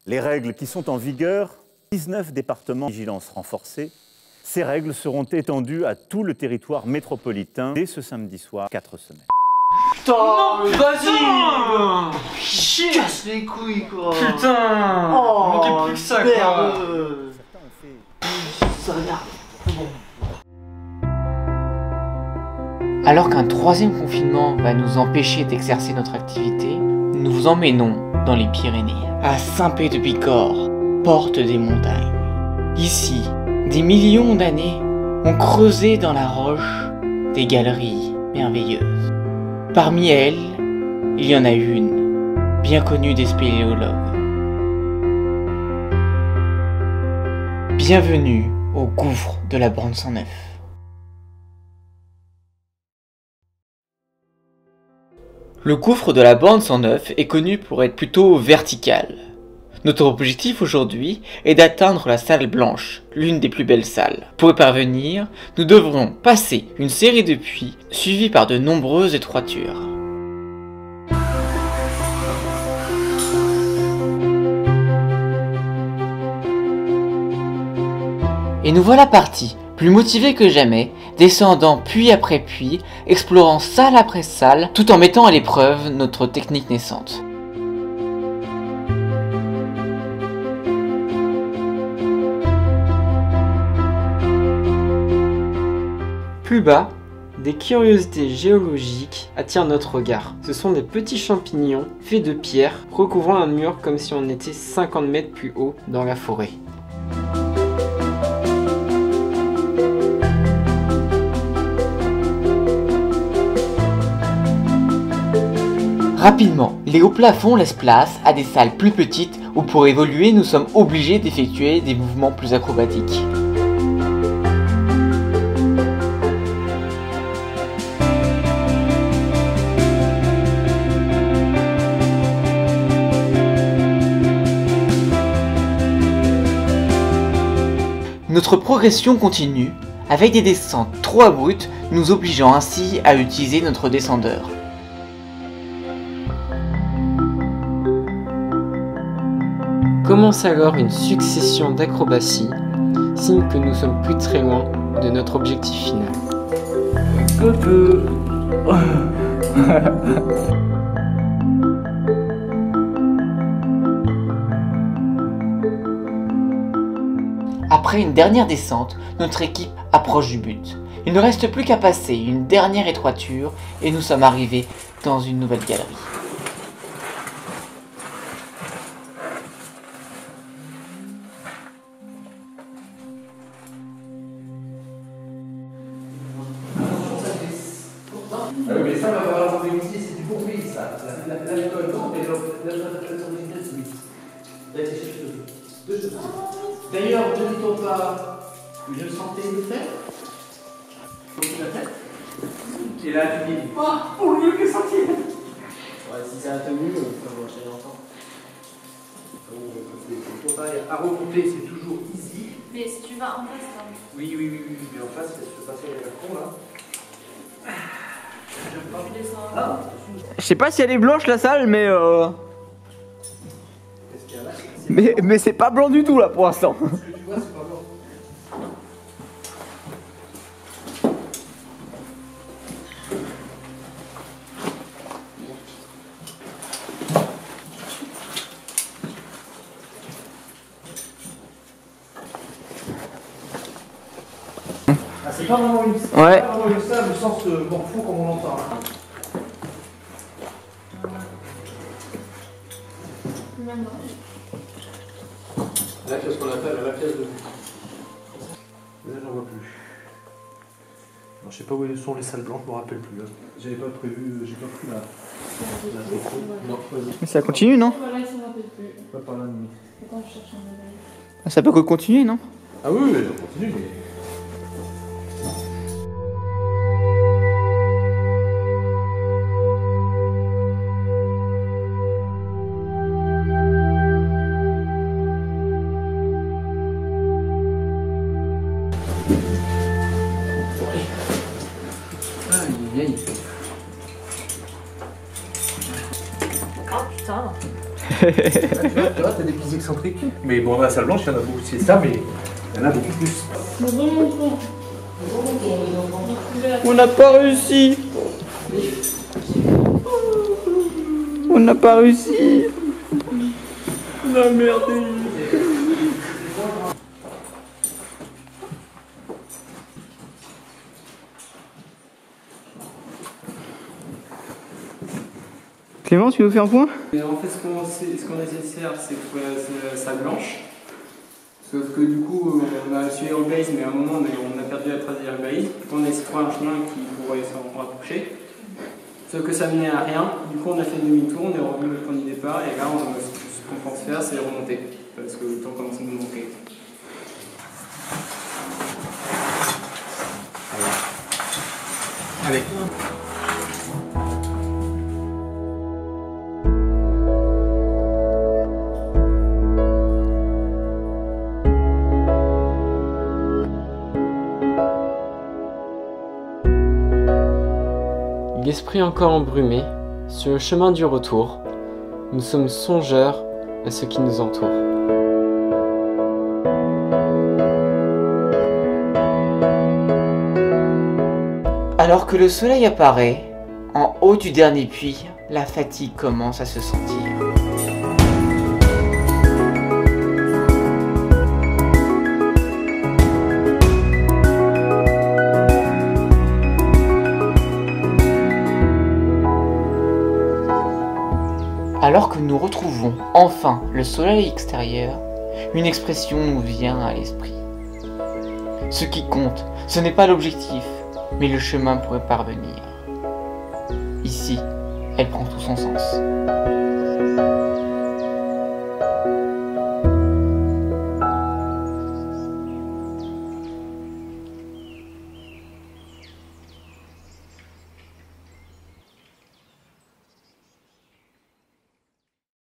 Les règles qui sont en vigueur, 19 départements de vigilance renforcée, ces règles seront étendues à tout le territoire métropolitain dès ce samedi soir, 4 semaines. Putain, vas-y! Chier! Casse les couilles quoi! Putain! Oh, il manquait plus que ça quoi! Ça merde! Alors qu'un troisième confinement va nous empêcher d'exercer notre activité, nous vous emmenons dans les Pyrénées, à Saint-Pé-de-Picor, porte des montagnes. Ici, des millions d'années ont creusé dans la roche des galeries merveilleuses. Parmi elles, il y en a une, bien connue des spéléologues. Bienvenue au gouffre de la Bande 109. Le gouffre de la Bande 109 est connu pour être plutôt vertical. Notre objectif aujourd'hui est d'atteindre la salle blanche, l'une des plus belles salles. Pour y parvenir, nous devrons passer une série de puits suivis par de nombreuses étroitures. Et nous voilà partis, plus motivés que jamais, descendant puits après puits, explorant salle après salle, tout en mettant à l'épreuve notre technique naissante. Plus bas, des curiosités géologiques attirent notre regard. Ce sont des petits champignons faits de pierre recouvrant un mur comme si on était 50 mètres plus haut dans la forêt. Rapidement, les hauts plafonds laissent place à des salles plus petites où pour évoluer nous sommes obligés d'effectuer des mouvements plus acrobatiques. Notre progression continue, avec des descentes trop abruptes, nous obligeant ainsi à utiliser notre descendeur. Commence alors une succession d'acrobaties, signe que nous sommes plus très loin de notre objectif final. Après une dernière descente, notre équipe approche du but. Il ne reste plus qu'à passer une dernière étroiture et nous sommes arrivés dans une nouvelle galerie. Ah oui, mais ça, on va falloir organiser, c'est du bruit, ça. L'alcool, non, mais l'original, c'est 8. Deux choses. D'ailleurs, ne dit-on pas que je sentais le faire? Donc, tu l'as fait? Et là, tu dis, oh, pour le mieux que sentir. Ouais, si c'est un tenu, ça va enchaîner longtemps. Faut pas à remonter, c'est toujours easy. Mais si tu vas en face, là. Oui, mais en face, je peux passer avec la con, là. Ah. Je sais pas si elle est blanche la salle, mais mais c'est pas blanc du tout là pour l'instant. Ce que tu vois, c'est pas blanc. Ah, c'est pas vraiment une salle au sens morpho comme on l'entend. Là, qu'est-ce qu'on appelle la pièce de vue. Là, j'en vois plus. Alors, je sais pas où sont les salles blanches, je me rappelle plus. J'avais pas prévu, j'ai pas pris la non, Mais ça continue, non? Voilà, il s'en rappelle plus. pas par là, nuit. Attends, je cherche un médaille. Ça peut que continuer, non? Ah oui, on continue, mais. Oh putain. Tu vois, t'as des petits excentriques. Mais bon, dans la salle blanche, il y en a beaucoup, c'est ça, mais il y en a beaucoup plus. On n'a pas réussi. On n'a pas réussi. On a merdé. Clément, tu veux faire un point? Et en fait, ce qu'on essaie de faire, c'est trouver la salle blanche. Sauf que du coup, on a suivi Airbase, mais à un moment, on a perdu la trace d'Airbase. Du coup, on a essayé de trouver un chemin qui pourrait s'en rapprocher. Sauf que ça menait à rien. Du coup, on a fait demi-tour, on est revenu au point du départ, et là, ce qu'on pense faire, c'est remonter. Parce que le temps commence à nous manquer. Allez. L'esprit encore embrumé, sur le chemin du retour, nous sommes songeurs à ce qui nous entoure. Alors que le soleil apparaît, en haut du dernier puits, la fatigue commence à se sentir. Alors que nous retrouvons enfin le soleil extérieur, une expression nous vient à l'esprit. Ce qui compte, ce n'est pas l'objectif, mais le chemin pour y parvenir. Ici, elle prend tout son sens.